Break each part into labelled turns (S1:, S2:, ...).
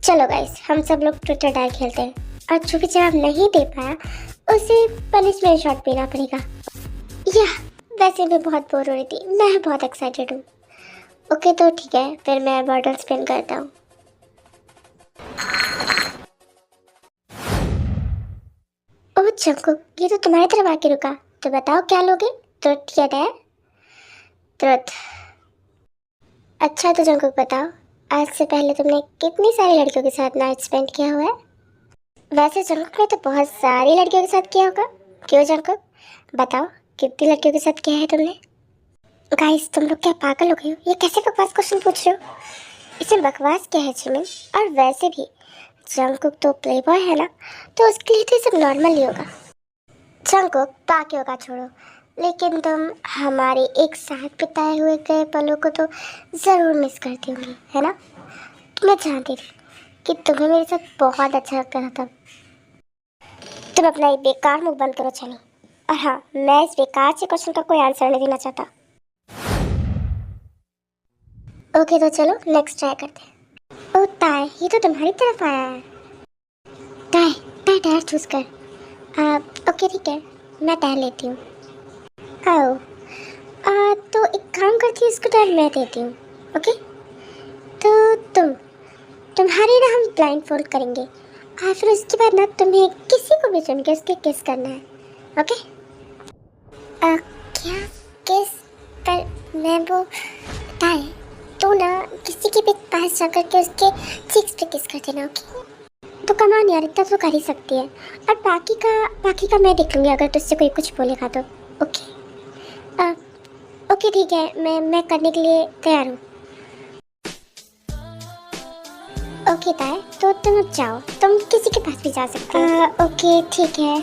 S1: चलो गाइस, हम सब लोग ट्रूथ और डायर खेलते हैं और जो भी जवाब नहीं दे पाया उसे पनिशमेंट शॉट पीना पड़ेगा। या वैसे भी बहुत बोर हो रही थी, मैं बहुत एक्साइटेड हूँ। ओके तो ठीक है, फिर मैं बॉटल स्पिन करता हूँ। ओह जंकुक, ये तो तुम्हारी तरफ आके रुका, तो बताओ क्या लोगे? ट्रुथ या डायर? ट्रुथ। अच्छा तो जंकुक बताओ, आज से पहले तुमने कितनी सारी लड़कियों के साथ नाइट स्पेंड किया हुआ है? वैसे जंकुक ने तो बहुत सारी लड़कियों के साथ किया होगा। क्यों जंकुक, बताओ कितनी लड़कियों के साथ किया है तुमने? गाइस तुम लोग क्या पागल हो गए हो? ये कैसे बकवास क्वेश्चन पूछ रहे हो? इसमें बकवास क्या है जिमिन? और वैसे भी जंकुक तो प्लेबॉय है ना, तो उसके लिए तो ये सब नॉर्मल ही होगा। जंकुक बाकियों का छोड़ो, लेकिन तुम हमारे एक साथ बिताए हुए गए पलों को तो ज़रूर मिस करती होंगी, है ना? मैं जानती थी कि तुम्हें मेरे साथ बहुत अच्छा लगता था तब। तुम अपना ये बेकार मुंह बंद करो चलो। और हाँ, मैं इस बेकार से क्वेश्चन का कोई आंसर नहीं देना चाहता। ओके तो चलो नेक्स्ट ट्राई करते हैं। ओ ताय, ये तो तुम्हारी तरफ आया है। ताय ताय टायर चूज कर। ओके ठीक है, मैं टायर लेती हूँ। आओ तो एक काम करती हूँ, इसको टायर मैं देती हूँ। ओके तो तुम्हारी ना हम ब्लाइंड फोल्ड करेंगे और फिर उसके बाद ना तुम्हें किसी को भी चुन के उसके किस करना है। ओके क्या किस? पर मैं वो ताय, तो ना किसी के भी पास जाकर के उसके चीक्स पे किस कर देना। ओके तो कमान यार, इतना तो कर ही सकती है। और बाकी का मैं देख लूँगी अगर तुझसे कोई कुछ बोलेगा तो। ओके ओके ठीक है, मैं करने के लिए तैयार हूँ। ओके ताय, तो तुम अब जाओ, तुम किसी के पास भी जा सकते हो। ओके ठीक है।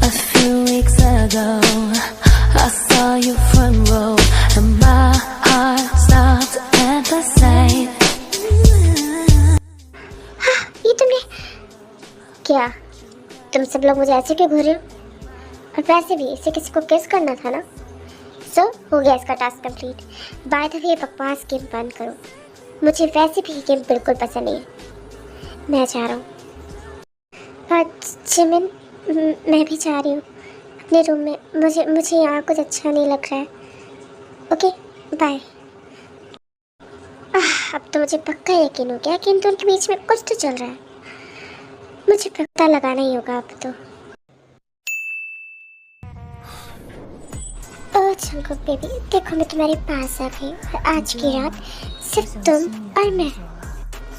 S2: A few weeks ago, I saw you front row, and my heart stopped at the sight.
S1: ये तुमने क्या? तुम सब लोग मुझे ऐसे क्यों घूर रहे हो? और वैसे भी इसे किसी को किस करना था ना। सो हो गया इसका task complete. By the way, ये बकवास गेम बंद करो, मुझे वैसे भी ये गेम बिल्कुल पसंद नहीं है। मैं जा रहा हूँ। जिमिन, मैं भी जा रही हूँ अपने रूम में। मुझे यहाँ कुछ अच्छा नहीं लग रहा है। Okay bye. अब तो मुझे पक्का यकीन हो गया कि इन दोनों के बीच में कुछ तो चल रहा है। मुझे पता लगाना ही होगा अब तो। ओह जंकुक बेबी, देखो मैं तुम्हारे पास आ गई और आज की रात सिर्फ तुम और मैं,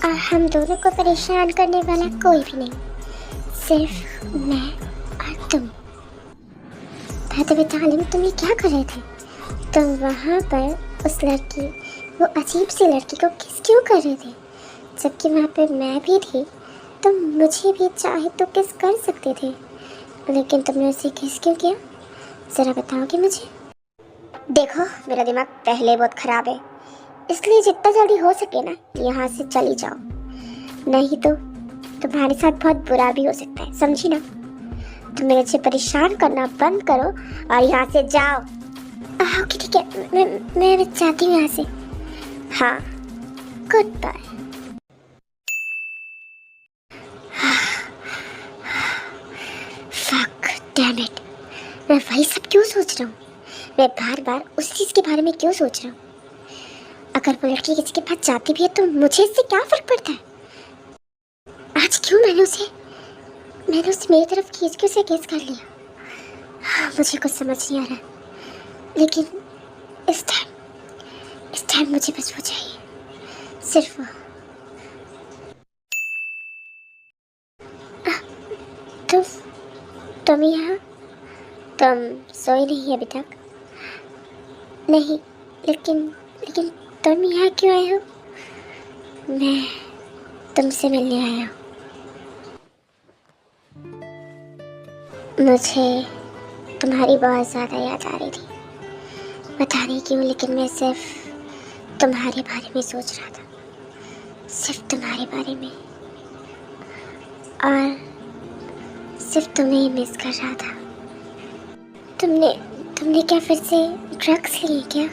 S1: और हम दोनों को परेशान करने वाला कोई भी नहीं, सिर्फ मैं और तुम। तालिम, तुम ये क्या कर रहे थे? तुम वहाँ पर उस लड़की, वो अजीब सी लड़की को किस क्यों कर रहे थे? जबकि वहाँ पे मैं भी थी, तुम मुझे भी चाहे तो किस कर सकते थे, लेकिन तुमने उसे किस क्यों किया? ज़रा बताओगे मुझे? देखो मेरा दिमाग पहले बहुत ख़राब है, इसलिए जितना जल्दी हो सके ना यहाँ से चली जाओ, नहीं तो तुम्हारे साथ बहुत बुरा भी हो सकता है, समझी ना? तुम मुझे परेशान करना बंद करो और यहाँ से जाओ। ओके ठीक है, मैं जाती हूँ यहाँ से। हाँ good bye. Fuck damn it, मैं वही सब क्यों सोच रहा हूँ? मैं बार बार उस चीज़ के बारे में क्यों सोच रहा हूँ? अगर वो लड़की किसी के पास जाती भी है तो मुझे इससे क्या फ़र्क पड़ता है? आज क्यों मैंने उसे मेरी तरफ खींच के उसे केस कर लिया? मुझे कुछ समझ नहीं आ रहा, लेकिन इस टाइम मुझे बस वो चाहिए, सिर्फ वो। तुम यहाँ, तुम सोई नहीं अभी तक? नहीं, लेकिन तुम यहाँ क्यों आए हो? मैं तुमसे मिलने आया हूँ। मुझे तुम्हारी बहुत ज़्यादा याद आ रही थी, पता नहीं क्यों, लेकिन मैं सिर्फ तुम्हारे बारे में सोच रहा था, सिर्फ तुम्हारे बारे में, और सिर्फ तुम्हें ही मिस कर रहा था। तुमने तुमने क्या फिर से ड्रग्स लिए क्या?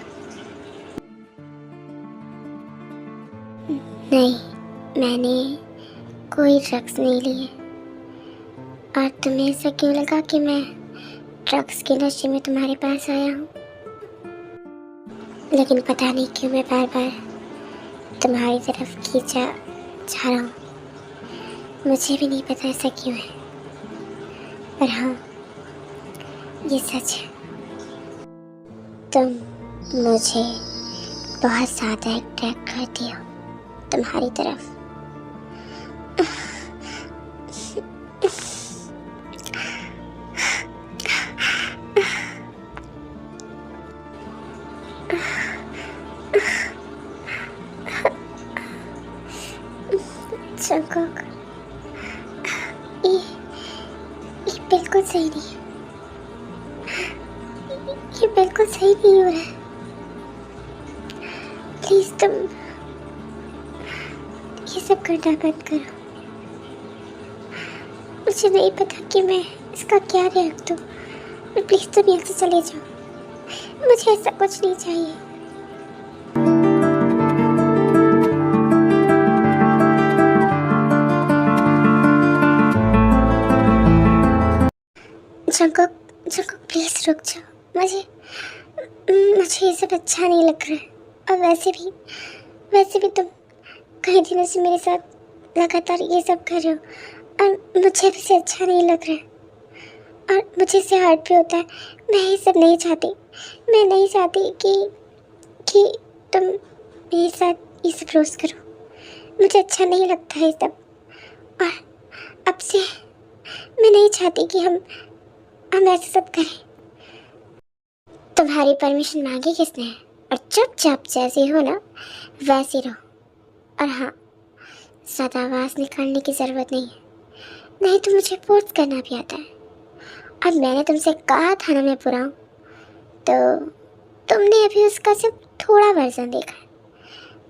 S1: नहीं, मैंने कोई ड्रग्स नहीं लिए। और तुम्हें ऐसा क्यों लगा कि मैं ड्रग्स के नशे में तुम्हारे पास आया हूँ? लेकिन पता नहीं क्यों मैं बार बार तुम्हारी तरफ खींचा जा रहा हूँ। मुझे भी नहीं पता ऐसा क्यों है, पर हाँ, ये सच है। तुम मुझे बहुत ज़्यादा अट्रैक्ट करती हो तुम्हारी तरफ। जंगकुक, ये बिल्कुल सही नहीं है। ये बिल्कुल सही नहीं हो रहा है। प्लीज तुम ये सब करना बंद करो। मुझे नहीं पता कि मैं इसका क्या रिएक्ट दूँ। प्लीज तुम यहाँ से चले जाओ। मुझे ऐसा कुछ नहीं चाहिए। जंगकुक, जंगकुक प्लीज रुक जाओ। मुझे ये सब अच्छा नहीं लग रहा है। और वैसे भी तुम कई दिनों से मेरे साथ लगातार ये सब कर रहे हो और मुझे भी से अच्छा नहीं लग रहा है। और मुझे इससे हर्ट भी होता है। मैं ये सब नहीं चाहती। मैं नहीं चाहती कि तुम मेरे साथ ये सब रोज़ करो। मुझे अच्छा नहीं लगता है ये सब। और अब से मैं नहीं चाहती कि हम ऐसे सब करें। तुम्हारी परमिशन मांगी किसने है? और चुपचाप जैसे हो ना वैसे रहो। और हाँ, ज़्यादा आवाज़ निकालने की ज़रूरत नहीं है, नहीं तो मुझे फोर्स करना भी आता है। और मैंने तुमसे कहा था ना मैं पूरा हूँ, तो तुमने अभी उसका सिर्फ थोड़ा वर्जन देखा है।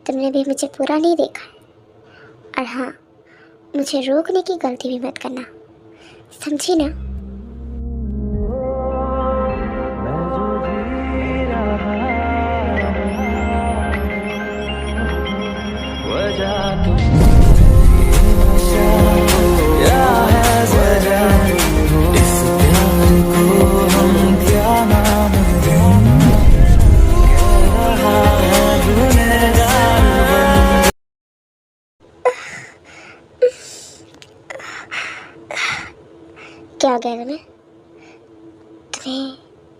S1: तुमने भी मुझे पूरा नहीं देखा है। और हाँ, मुझे रोकने की गलती भी मत करना, समझी ना? क्या हो गया तुम्हें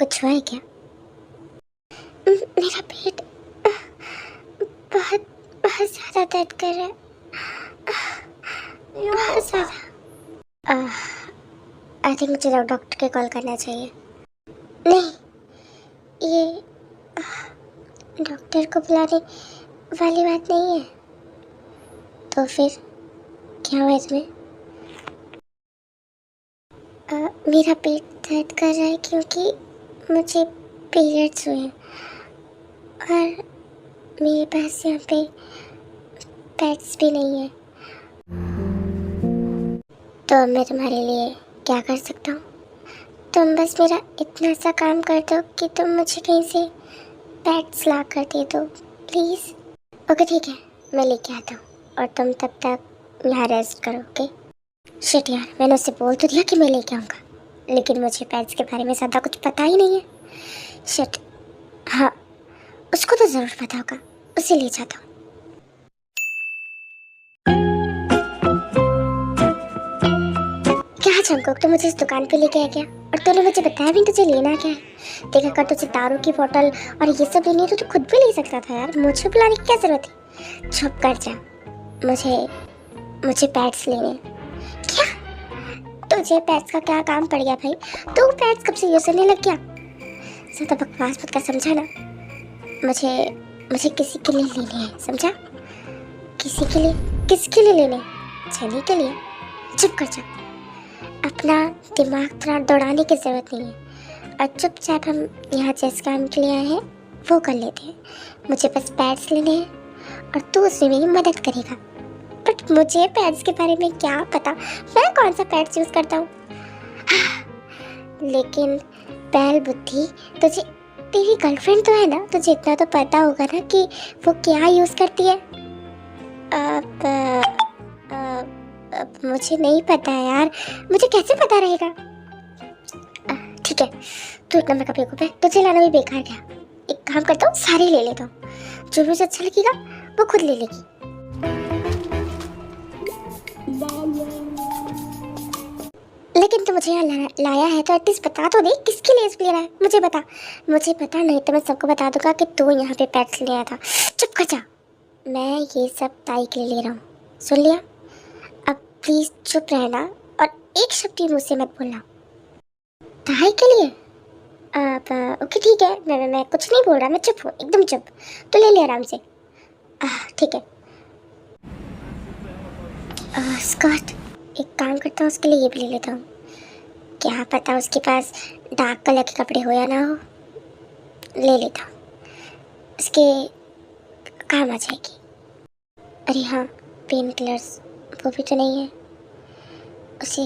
S1: कुछ हुआ है क्या? मेरा पेट बहुत बहुत ज़्यादा दर्द कर रहा है, बहुत ज़्यादा। आई थिंक मुझे डॉक्टर के कॉल करना चाहिए। नहीं, ये डॉक्टर को बुलाने वाली बात नहीं है। तो फिर क्या हुआ तुम्हें? मेरा पेट दर्द कर रहा है क्योंकि मुझे पीरियड्स हुए हैं और मेरे पास यहाँ पे पैड्स भी नहीं है। तो मैं तुम्हारे लिए क्या कर सकता हूँ? तुम बस मेरा इतना सा काम कर दो कि तुम मुझे कहीं से पैड्स ला कर दे दो प्लीज़। ओके ठीक है, मैं लेके आता हूँ और तुम तब तक यहाँ रेस्ट करो। ओके शिट यार, मैंने उससे बोल तो दिया कि मैं लेके आऊँगा, लेकिन मुझे पैड्स के बारे में ज़्यादा कुछ पता ही नहीं है। शिट, हाँ उसको तो ज़रूर पता होगा, उसे ले जाता हूँ। क्या जंगकुक, तो मुझे इस दुकान पे लेके आ गया और तूने मुझे बताया भी तुझे लेना क्या है? देखा कर, तुझे दारू की बोतल और ये सब लेनी है तो तू खुद भी ले सकता था यार, मुझे बुलाने की क्या ज़रूरत है? चुप कर जा, मुझे पैड्स लेने। क्या तुझे पैड्स का क्या काम पड़ गया भाई? तू पैड्स कब से यूज़ करने लग गया? ज़्यादा बकवास मत कर, समझा ना? मुझे किसी के लिए लेने हैं, समझा? किसके लिए लेने? छनी के लिए? चुप कर जा, अपना दिमाग थोड़ा दौड़ाने की ज़रूरत नहीं है। और चुपचाप हम यहाँ जिस काम के लिए आए हैं वो कर लेते हैं। मुझे बस पैड्स लेने हैं और तू उसमें मेरी मदद करेगा। बट मुझे पैड्स के बारे में क्या पता, मैं कौन सा पैड्स यूज़ करता हूँ। लेकिन बैल बुद्धि, तुझे तेरी गर्लफ्रेंड तो है ना, तुझे इतना तो पता होगा ना कि वो क्या यूज़ करती है। अब मुझे नहीं पता है यार, मुझे कैसे पता रहेगा। ठीक है, तू इतना मेकअप बेवकूफ है, तुझे लाना भी बेकार गया। एक काम करता हूँ, सारे ले लेता हूँ, जो भी उसे अच्छा लगेगा वो खुद ले लेगी। लेकिन तू मुझे यहाँ लाया है तो एटलीस्ट बता तो दे किसके लिए ले रहा है, मुझे बता। मुझे पता नहीं तो मैं सबको बता दूंगा कि तू यहाँ पे पेट्स ले आया था। चुप कर जा, मैं ये सब ताई के लिए ले रहा हूँ, सुन लिया। अब प्लीज चुप रहना और एक शब्द भी मुझसे मत बोलना। ताई के लिए? अब ओके ठीक है, मैं कुछ नहीं बोल रहा, मैं चुप हूँ, एकदम चुप। तो ले ले आराम से। ठीक है। स्कर्ट, एक काम करता हूँ, उसके लिए ये भी ले लेता हूँ। क्या पता उसके पास डार्क कलर के कपड़े हो या ना हो, ले लेता हूँ, उसके काम आ जाएगी। अरे हाँ, पेन किलर्स वो भी तो नहीं है, उसे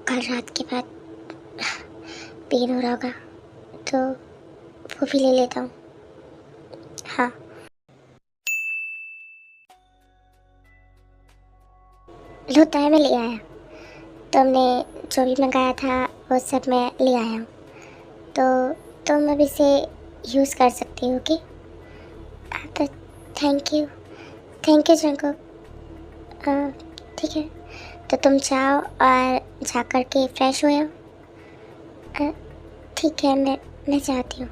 S1: कल रात के बाद पेन हो रहा होगा तो वो भी ले लेता हूँ। हाँ, लो ताया मैं ले आया। तुमने जो भी मंगाया था वो सब मैं ले आया हूँ, तो तुम अब इसे यूज़ कर सकती हो। ओके, तो थैंक यू जंकुक। ठीक है, तो तुम जाओ और जा कर के फ्रेश हो आओ। ठीक है, मैं जाती हूँ।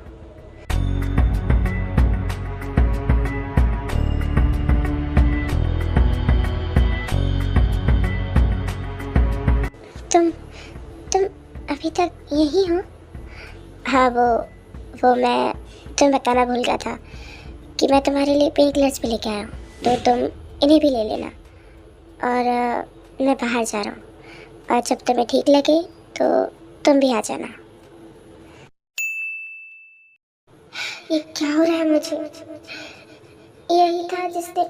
S1: तुम अभी तक यहीं हो? हाँ, वो मैं तुम्हें बताना भूल गया था कि मैं तुम्हारे लिए पेन किलर्स भी लेके आया हूँ, तो तुम इन्हें भी ले लेना। और मैं बाहर जा रहा हूँ, और जब तुम्हें ठीक लगे तो तुम भी आ जाना। ये क्या हो रहा है मुझे? यही था जिसने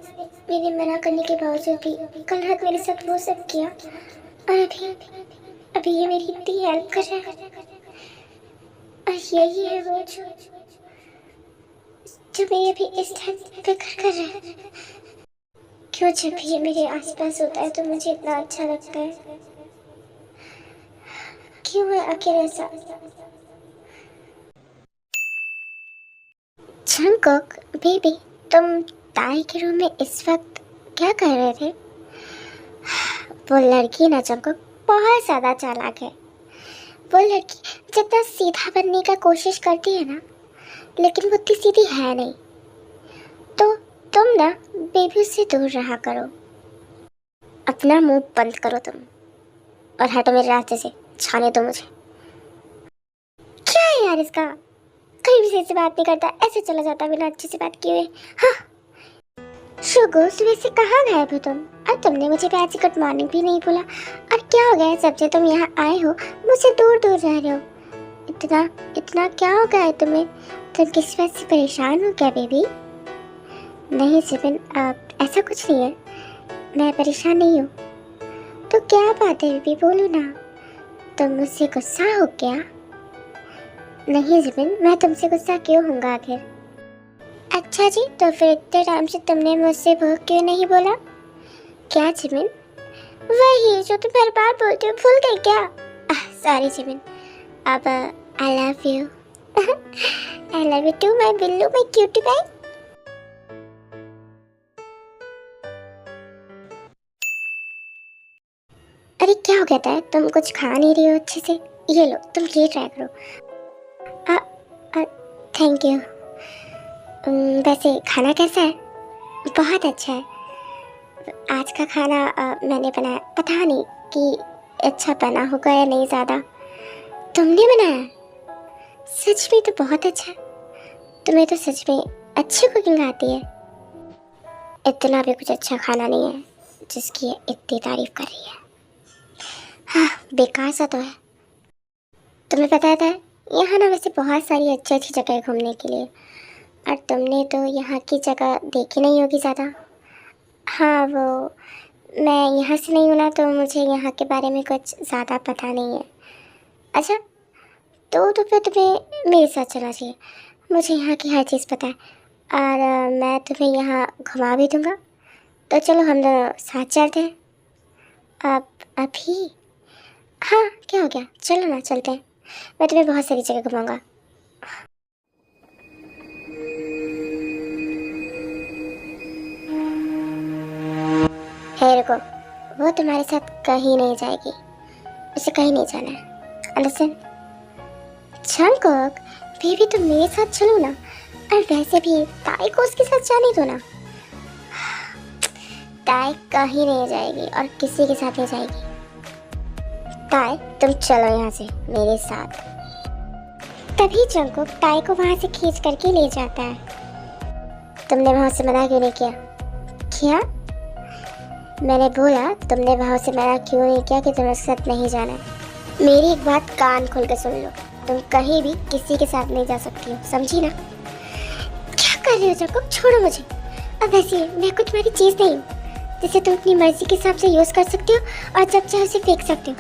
S1: मेरे मना करने के बावजूद भी कल रात मेरे साथ वो सब किया, और अभी ये मेरी इतनी हेल्प कर रहा है। और यही है वो जो मेरे भी इस टाइम फिक्र कर रहा है। क्यों जब भी ये मेरे आसपास होता है तो मुझे इतना अच्छा लगता है, क्यों मैं अकेले ऐसा। जंकुक बेबी, तुम ताई के रूम में इस वक्त क्या कर रहे थे? वो लड़की ना जंकुक बहुत ज़्यादा चालाक है। वो लड़की जितना सीधा बनने का कोशिश करती है ना, लेकिन वो उतनी सीधी है नहीं। तो तुम ना बेबी से दूर रहा करो, अपना मुंह बंद करो तुम, और हटो मेरे रास्ते से, छाने दो मुझे। क्या है यार इसका, कहीं भी सही से बात नहीं करता, ऐसे चला जाता बिना अच्छे से बात किए हुए। हाँ, शुगो सुबह से कहाँ गायब हो तुम? और तुमने मुझे भी आज गुड मॉर्निंग भी नहीं बोला। और क्या हो गया जब से तुम यहाँ आए हो मुझसे दूर दूर रह रहे हो? इतना इतना क्या हो गया है तुम्हें? तुम किस बात से परेशान हो क्या बेबी? नहीं सिबिन, ऐसा कुछ नहीं है, मैं परेशान नहीं हूँ। तो क्या बात है बेबी, बोलो ना, तुम मुझसे गुस्सा हो क्या? नहीं जिबिन, मैं तुमसे गुस्सा क्यों होऊंगा आखिर? अच्छा जी, तो फिर इतने टाइम से तुमने मुझसे वो क्यों नहीं बोला? क्या जिबिन? वही जो तुम हर बार बोलते हो, भूल गई क्या? सॉरी जिबिन। अब I love you. I love you too my Billu, my cutie pie. अरे क्या हो गया था, तुम कुछ खा नहीं रही हो अच्छे से? ये लो, तुम ये ट्राई करो। Thank you. वैसे खाना कैसा है? बहुत अच्छा है। आज का खाना मैंने बनाया, पता नहीं कि अच्छा बना होगा या नहीं ज़्यादा। तुमने बनाया? सच में तो बहुत अच्छा। तुम्हें तो सच में अच्छी कुकिंग आती है। इतना भी कुछ अच्छा खाना नहीं है जिसकी इतनी तारीफ कर रही है। हाँ, बेकार सा तो है। तुम्हें पता था यहाँ ना वैसे बहुत सारी अच्छी अच्छी जगह है घूमने के लिए, और तुमने तो यहाँ की जगह देखी नहीं होगी ज़्यादा। हाँ, वो मैं यहाँ से नहीं हूँ ना, तो मुझे यहाँ के बारे में कुछ ज़्यादा पता नहीं है। अच्छा, तो फिर तुम्हें मेरे साथ चलना चाहिए। मुझे यहाँ की हर चीज़ पता है और मैं तुम्हें यहाँ घुमा भी दूँगा। तो चलो हम दोनों साथ चलते हैं। अब अभी? हाँ, क्या हो गया, चलो ना, चलते हैं। मैं तुम्हें बहुत सारी जगह घुमाऊँगा। हे रुको, वो तुम्हारे साथ कहीं नहीं जाएगी। उसे कहीं नहीं जाना है, अंडरस्टैंड? जंगकुक, बेबी तुम मेरे साथ चलो ना। और वैसे भी ताई को उसके साथ जाने दो ना। ताई कहीं नहीं जाएगी और किसी के साथ नहीं जाएगी। ताई तुम चलो यहाँ से मेरे साथ। तभी जंगकुक ताई को वहाँ से खींच करके ले जाता है। तुमने वहाँ से मना क्यों नहीं किया? क्या? मैंने बोला तुमने वहाँ से मना क्यों नहीं किया कि तुम्हें उसके साथ नहीं जाना है। मेरी एक बात कान खोल के सुन लो, तुम कहीं भी किसी के साथ नहीं जा सकती हो, समझी ना? क्या कर रहे हो जंगकुक, छोड़ो मुझे। अब वैसे मैं कुछ तुम्हारी चीज़ नहीं हूँ जिसे तुम अपनी मर्जी के हिसाब से यूज़ कर सकते हो और जब चाहे उसे फेंक सकते हो।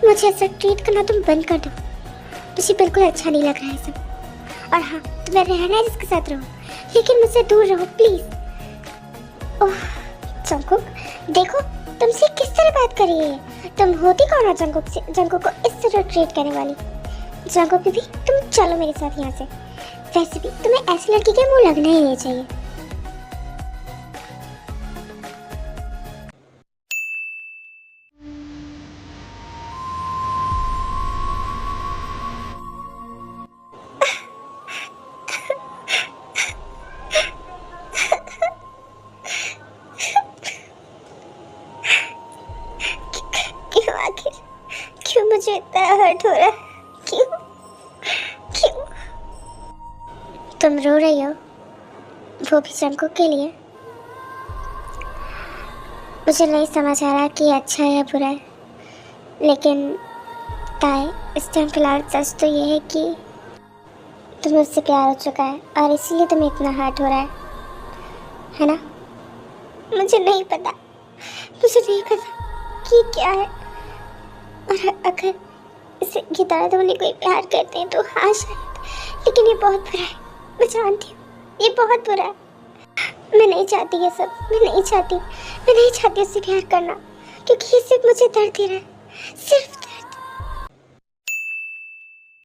S1: मुझे ऐसा ट्रीट करना तुम बंद कर दो। मुझे बिल्कुल अच्छा नहीं लग रहा है सब। और हाँ, तुम्हें रहना है जिसके साथ रहो, लेकिन मुझसे दूर रहो प्लीज़। ओह जंगकुक, देखो तुमसे किस तरह बात कर रही है। तुम होती कौन हो जंगकुक को इस तरह ट्रीट करने वाली? जंगकुक बेबी तुम चलो मेरे साथ यहाँ से। वैसे भी तुम्हें ऐसी लड़की के मुंह लगना ही नहीं चाहिए। क्यों आखिर, क्यों मुझे इतना हर्ट हो रहा है? क्यों क्यों? तुम रो रही हो, वो भी जंगकुक के लिए? मुझे नहीं समझ आ रहा कि अच्छा है या बुरा है, लेकिन ताई इस टाइम फिलहाल सच तो ये है कि तुम्हें उससे प्यार हो चुका है और इसीलिए तुम्हें इतना हर्ट हो रहा है ना? मुझे नहीं पता कि क्या है। और अगर इसे गिटार वाले कोई प्यार करते हैं तो हाँ शायद, लेकिन ये बहुत बुरा है। मैं जानती हूँ ये बहुत बुरा है। मैं नहीं चाहती ये सब, मैं नहीं चाहती उससे प्यार करना, क्योंकि ये सिर्फ मुझे दर्द दे रहा है, सिर्फ